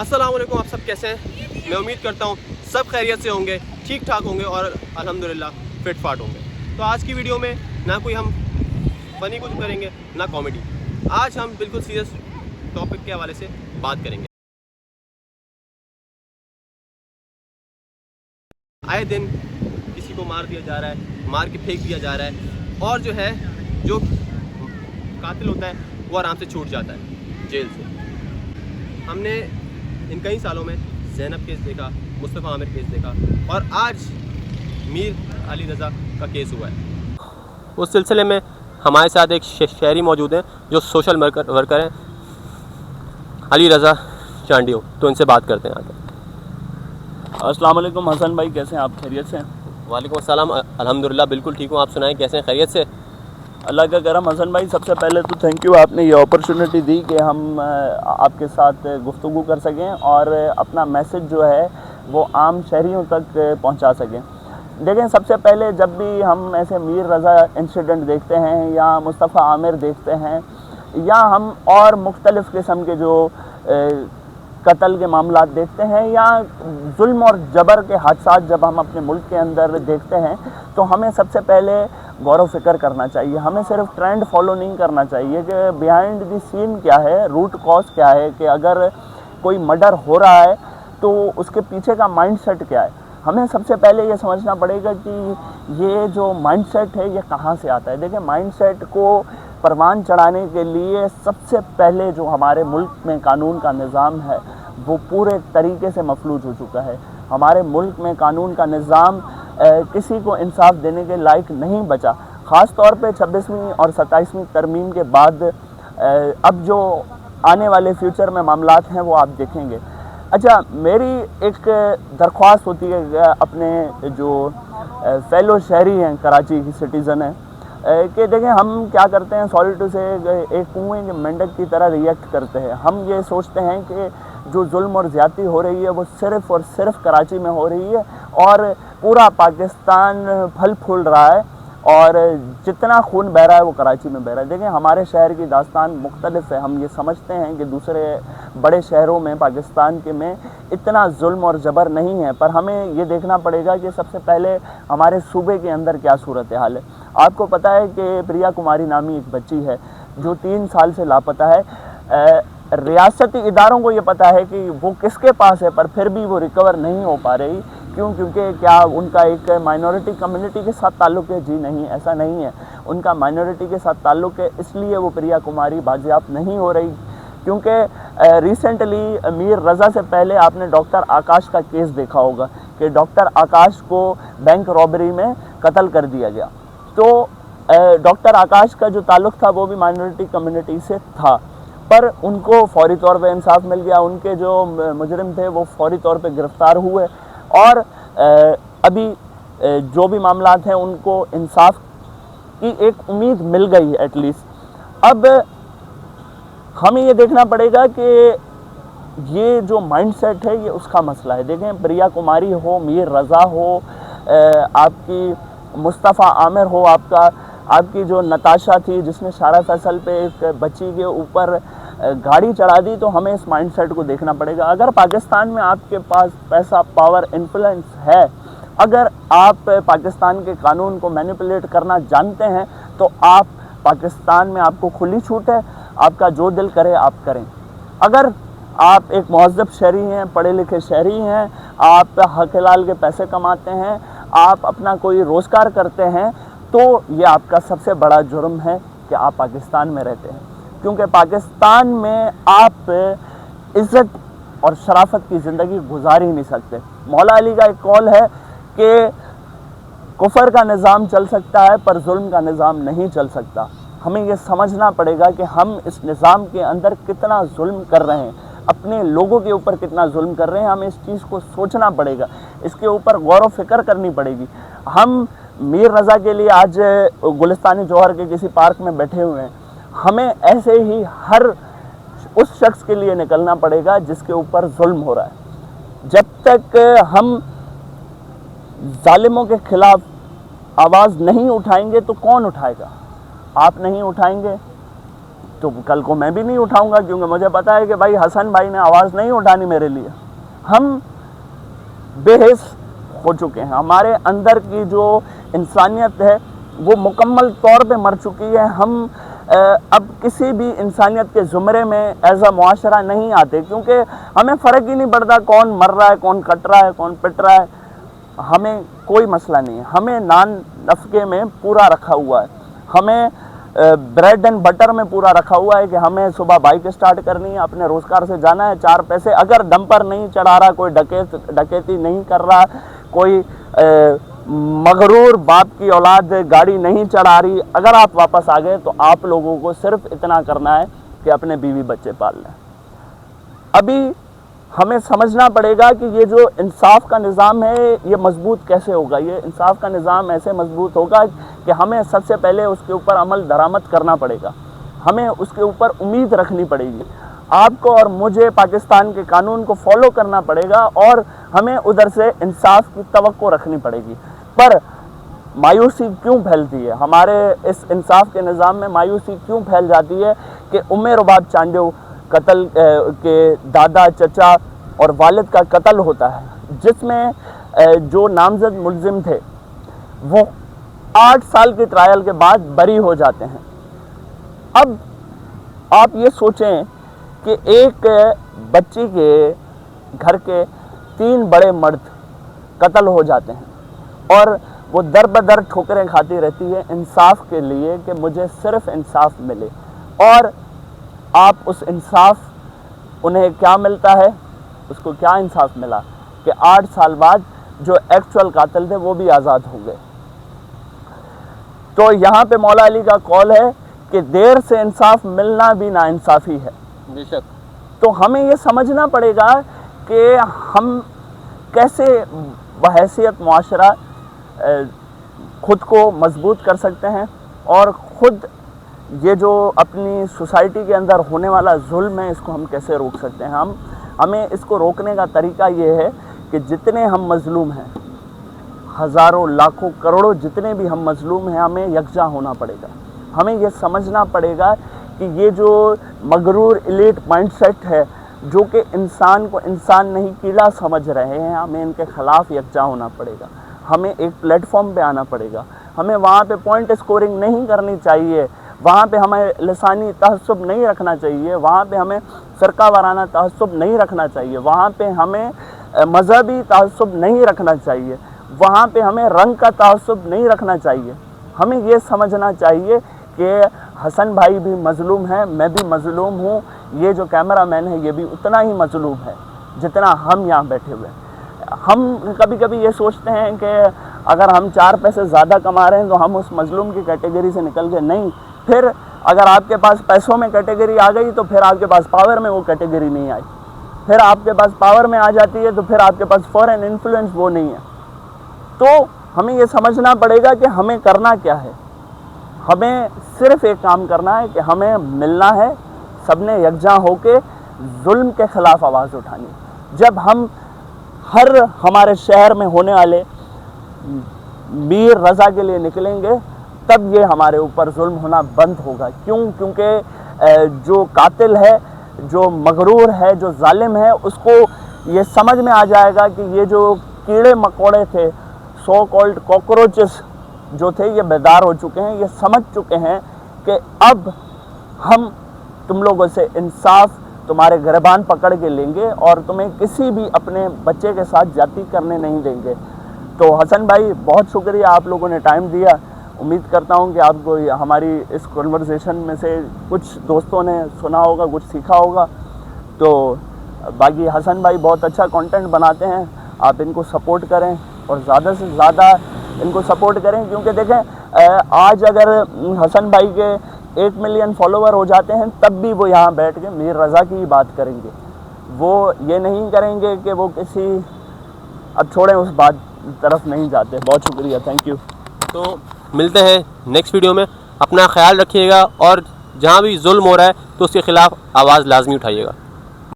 अस्सलाम वालेकुम, आप सब कैसे हैं? मैं उम्मीद करता हूँ सब खैरियत से होंगे, ठीक ठाक होंगे और अल्हम्दुलिल्लाह फिट फाट होंगे। तो आज की वीडियो में ना कोई हम फनी कुछ करेंगे ना कॉमेडी। आज हम बिल्कुल सीरियस टॉपिक के हवाले से बात करेंगे। आए दिन किसी को मार दिया जा रहा है, मार के फेंक दिया जा रहा है, और जो है जो कातिल होता है वो आराम से छूट जाता है जेल से। हमने इन कई सालों में ज़ैनब केस देखा, मुस्तफ़ा आमिर केस देखा, और आज मीर अली रज़ा का केस हुआ है। उस सिलसिले में हमारे साथ एक शहरी मौजूद हैं जो सोशल वर्कर हैं, अली रज़ा चांडियो। तो इनसे बात करते हैं आगे। अस्सलाम वालेकुम हसन भाई, कैसे हैं आप? खैरियत से? वालेकुम अस्सलाम, अल्हम्दुलिल्लाह बिल्कुल ठीक हूँ। आप सुनाएं, कैसे हैं? खैरियत से? अल्लाह का करम। हसन भाई, सबसे पहले तो थैंक यू, आपने ये अपॉर्चुनिटी दी कि हम आपके साथ गुफ्तगू कर सकें और अपना मैसेज जो है वो आम शहरियों तक पहुंचा सकें। देखें, सबसे पहले जब भी हम ऐसे मीर रज़ा इंसिडेंट देखते हैं या मुस्तफ़ा आमिर देखते हैं या हम और मुख्तलिफ़ किस्म के जो कत्ल के मामलात देखते हैं या जुल्म और जबर के हादसात जब हम अपने मुल्क के अंदर देखते हैं, तो हमें सबसे पहले गौर व फिक्र करना चाहिए। हमें सिर्फ ट्रेंड फॉलो नहीं करना चाहिए कि बिहाइंड द सीन क्या है, रूट कॉज क्या है, कि अगर कोई मर्डर हो रहा है तो उसके पीछे का माइंडसेट क्या है। हमें सबसे पहले ये समझना पड़ेगा कि ये जो माइंडसेट है ये कहाँ से आता है। देखिए, माइंडसेट को परवान चढ़ाने के लिए सबसे पहले जो हमारे मुल्क में कानून का निज़ाम है वो पूरे तरीके से मफलूज हो चुका है। हमारे मुल्क में कानून का निज़ाम किसी को इंसाफ देने के लायक नहीं बचा। ख़ास तौर पे 26वीं और 27वीं तरमीम के बाद अब जो आने वाले फ्यूचर में मामलात हैं वो आप देखेंगे। अच्छा, मेरी एक दरख्वास्त होती है अपने जो फेलो शहरी हैं, कराची की सिटीज़न हैं, कि देखें हम क्या करते हैं, सॉरी टू से, एक कुएं के मेंढक की तरह रिएक्ट करते हैं। हम ये सोचते हैं कि जो जुल्म और ज़्यादती हो रही है वो सिर्फ़ और सिर्फ कराची में हो रही है और पूरा पाकिस्तान फल फूल रहा है और जितना खून बह रहा है वो कराची में बह रहा है। देखें, हमारे शहर की दास्तान मुख्तलिफ है। हम ये समझते हैं कि दूसरे बड़े शहरों में, पाकिस्तान के में इतना जुल्म और जबर नहीं है, पर हमें ये देखना पड़ेगा कि सबसे पहले हमारे सूबे के अंदर क्या सूरत हाल है। आपको पता है कि प्रिया कुमारी नामी एक बच्ची है जो 3 साल से लापता है। रियासती इदारों को ये पता है कि वो किसके पास है, पर फिर भी वो रिकवर नहीं हो पा रही। क्यों? क्योंकि क्या उनका एक माइनॉरिटी कम्युनिटी के साथ ताल्लुक़ है? जी नहीं, ऐसा नहीं है। उनका माइनॉरिटी के साथ ताल्लुक़ है, इसलिए वो प्रिया कुमारी बाजियाब नहीं हो रही। क्योंकि रिसेंटली मीर रज़ा से पहले आपने डॉक्टर आकाश का केस देखा होगा कि डॉक्टर आकाश को बैंक रॉबरी में कत्ल कर दिया गया। तो डॉक्टर आकाश का जो ताल्लुक़ था वो भी माइनॉरिटी कम्युनिटी से था, पर उनको फौरी तौर पे इंसाफ मिल गया। उनके जो मुजरिम थे वो फौरी तौर पे गिरफ़्तार हुए और अभी जो भी मामलात हैं उनको इंसाफ की एक उम्मीद मिल गई एटलीस्ट। अब हमें ये देखना पड़ेगा कि ये जो माइंडसेट है ये उसका मसला है। देखें, प्रिया कुमारी हो, मीर रज़ा हो, आपकी मुस्तफ़ा आमिर हो, आपकी जो नताशा थी जिसने शारा फैसल पे एक बच्ची के ऊपर गाड़ी चढ़ा दी, तो हमें इस माइंडसेट को देखना पड़ेगा। अगर पाकिस्तान में आपके पास पैसा, पावर, इन्फ्लुएंस है, अगर आप पाकिस्तान के कानून को मैनिपुलेट करना जानते हैं, तो आप पाकिस्तान में आपको खुली छूट है, आपका जो दिल करे आप करें। अगर आप एक मुहज़्ज़ब शहरी हैं, पढ़े लिखे शहरी हैं, आप हक हलाल के पैसे कमाते हैं, आप अपना कोई रोज़गार करते हैं, तो ये आपका सबसे बड़ा जुर्म है कि आप पाकिस्तान में रहते हैं। क्योंकि पाकिस्तान में आप इज़्ज़त और शराफत की ज़िंदगी गुजार ही नहीं सकते। मौला अली का एक कौल है कि कुफर का निज़ाम चल सकता है पर जुल्म का निज़ाम नहीं चल सकता। हमें ये समझना पड़ेगा कि हम इस निज़ाम के अंदर कितना जुल्म कर रहे हैं, अपने लोगों के ऊपर कितना जुल्म कर रहे हैं। हमें इस चीज़ को सोचना पड़ेगा, इसके ऊपर गौर व फिक्र करनी पड़ेगी। हम मीर रज़ा के लिए आज गुलिस्तानी जौहर के किसी पार्क में बैठे हुए हैं, हमें ऐसे ही हर उस शख्स के लिए निकलना पड़ेगा जिसके ऊपर जुल्म हो रहा है। जब तक हम जालिमों के खिलाफ आवाज़ नहीं उठाएंगे तो कौन उठाएगा? आप नहीं उठाएंगे تو کل کو میں بھی نہیں اٹھاؤں گا، کیونکہ مجھے پتا ہے کہ بھائی حسن بھائی نے آواز نہیں اٹھانی میرے لیے. ہم بے حس ہو چکے ہیں، ہمارے اندر کی جو انسانیت ہے وہ مکمل طور پہ مر چکی ہے. ہم اب کسی بھی انسانیت کے زمرے میں ایز اے معاشرہ نہیں آتے، کیونکہ ہمیں فرق ہی نہیں پڑتا کون مر رہا ہے، کون کٹ رہا ہے، کون پٹ رہا ہے. ہمیں کوئی مسئلہ نہیں ہے، ہمیں نان نفقے میں پورا رکھا ہوا ہے، ہمیں بریڈ اینڈ بٹر میں پورا رکھا ہوا ہے کہ ہمیں صبح بائک اسٹارٹ کرنی ہے، اپنے روزگار سے جانا ہے، 4 پیسے اگر ڈمپر نہیں چڑھا رہا، کوئی ڈکیتی نہیں کر رہا، کوئی مغرور باپ کی اولاد گاڑی نہیں چڑھا رہی، اگر آپ واپس آ گئے تو آپ لوگوں کو صرف اتنا کرنا ہے کہ اپنے بیوی بچے پال لیں. ابھی ہمیں سمجھنا پڑے گا کہ یہ جو انصاف کا نظام ہے یہ مضبوط کیسے ہوگا. یہ انصاف کا نظام ایسے مضبوط ہوگا کہ ہمیں سب سے پہلے اس کے اوپر عمل درآمد کرنا پڑے گا، ہمیں اس کے اوپر امید رکھنی پڑے گی. آپ کو اور مجھے پاکستان کے قانون کو فالو کرنا پڑے گا اور ہمیں ادھر سے انصاف کی توقع رکھنی پڑے گی. پر مایوسی کیوں پھیلتی ہے ہمارے اس انصاف کے نظام میں؟ مایوسی کیوں پھیل جاتی ہے کہ رباب چانڈو قتل کے دادا، چچا اور والد کا قتل ہوتا ہے، جس میں جو نامزد ملزم تھے وہ 8 سال کے ٹرائل کے بعد بری ہو جاتے ہیں. اب آپ یہ سوچیں کہ ایک بچی کے گھر کے 3 بڑے مرد قتل ہو جاتے ہیں اور وہ در بدر ٹھوکریں کھاتی رہتی ہے انصاف کے لیے کہ مجھے صرف انصاف ملے. اور آپ اس انصاف انہیں کیا ملتا ہے؟ اس کو کیا انصاف ملا کہ 8 سال بعد جو ایکچول قاتل تھے وہ بھی آزاد ہو گئے. تو یہاں پہ مولا علی کا قول ہے کہ دیر سے انصاف ملنا بھی ناانصافی ہے. بے شک. تو ہمیں یہ سمجھنا پڑے گا کہ ہم کیسے بحیثیت معاشرہ خود کو مضبوط کر سکتے ہیں اور خود یہ جو اپنی سوسائٹی کے اندر ہونے والا ظلم ہے اس کو ہم کیسے روک سکتے ہیں. ہمیں اس کو روکنے کا طریقہ یہ ہے کہ جتنے ہم مظلوم ہیں، ہزاروں، لاکھوں، کروڑوں جتنے بھی ہم مظلوم ہیں، ہمیں یکجا ہونا پڑے گا. ہمیں یہ سمجھنا پڑے گا کہ یہ جو مغرور ایلیٹ مائنڈ سیٹ ہے جو کہ انسان کو انسان نہیں کیڑا سمجھ رہے ہیں، ہمیں ان کے خلاف یکجا ہونا پڑے گا. ہمیں ایک پلیٹ فارم پہ آنا پڑے گا. ہمیں وہاں پہ پوائنٹ اسکورنگ نہیں کرنی چاہیے، وہاں پہ ہمیں لسانی تعصب نہیں رکھنا چاہیے، وہاں پہ ہمیں فرقہ وارانہ تعصب نہیں رکھنا چاہیے، وہاں پہ ہمیں مذہبی تعصب نہیں رکھنا چاہیے، وہاں پہ ہمیں رنگ کا تعصب نہیں رکھنا چاہیے. ہمیں یہ سمجھنا چاہیے کہ حسن بھائی بھی مظلوم ہیں، میں بھی مظلوم ہوں، یہ جو کیمرہ مین ہے یہ بھی اتنا ہی مظلوم ہے جتنا ہم یہاں بیٹھے ہوئے ہیں. ہم کبھی کبھی یہ سوچتے ہیں کہ اگر ہم 4 پیسے زیادہ کما رہے ہیں تو ہم اس مظلوم کی کیٹیگری سے نکل گئے. نہیں، پھر اگر آپ کے پاس پیسوں میں کیٹیگری آ گئی تو پھر آپ کے پاس پاور میں وہ کیٹیگری نہیں آئی. پھر آپ کے پاس پاور میں آ جاتی ہے تو پھر آپ کے پاس فورن انفلوئنس وہ نہیں ہے. تو ہمیں یہ سمجھنا پڑے گا کہ ہمیں کرنا کیا ہے. ہمیں صرف ایک کام کرنا ہے کہ ہمیں ملنا ہے، سب نے یکجا ہو کے ظلم کے خلاف آواز اٹھانی. جب ہم ہر ہمارے شہر میں ہونے والے میر رضا کے لیے نکلیں گے تب یہ ہمارے اوپر ظلم ہونا بند ہوگا. کیونکہ جو قاتل ہے، جو مغرور ہے، جو ظالم ہے، اس کو یہ سمجھ میں آ جائے گا کہ یہ جو کیڑے مکوڑے تھے، سو کالڈ کاکروچز جو تھے، یہ بیدار ہو چکے ہیں، یہ سمجھ چکے ہیں کہ اب ہم تم لوگوں سے انصاف تمہارے گریبان پکڑ کے لیں گے اور تمہیں کسی بھی اپنے بچے کے ساتھ زیادتی کرنے نہیں دیں گے. تو حسن بھائی بہت شکریہ، آپ لوگوں نے ٹائم دیا. امید کرتا ہوں کہ آپ کو ہماری اس کنورسیشن میں سے کچھ دوستوں نے سنا ہوگا، کچھ سیکھا ہوگا. تو باقی حسن بھائی بہت اچھا کنٹینٹ بناتے ہیں، آپ ان کو سپورٹ کریں اور زیادہ سے زیادہ ان کو سپورٹ کریں. کیونکہ دیکھیں آج اگر حسن بھائی کے 8 ملین فالوور ہو جاتے ہیں تب بھی وہ یہاں بیٹھ کے میر رضا کی ہی بات کریں گے. وہ یہ نہیں کریں گے کہ وہ کسی، اب چھوڑیں اس بات طرف نہیں جاتے. بہت شکریہ، تھینک یو. تو ملتے ہیں نیکسٹ ویڈیو میں. اپنا خیال رکھیے گا اور جہاں بھی ظلم ہو رہا ہے تو اس کے خلاف آواز لازمی اٹھائیے گا.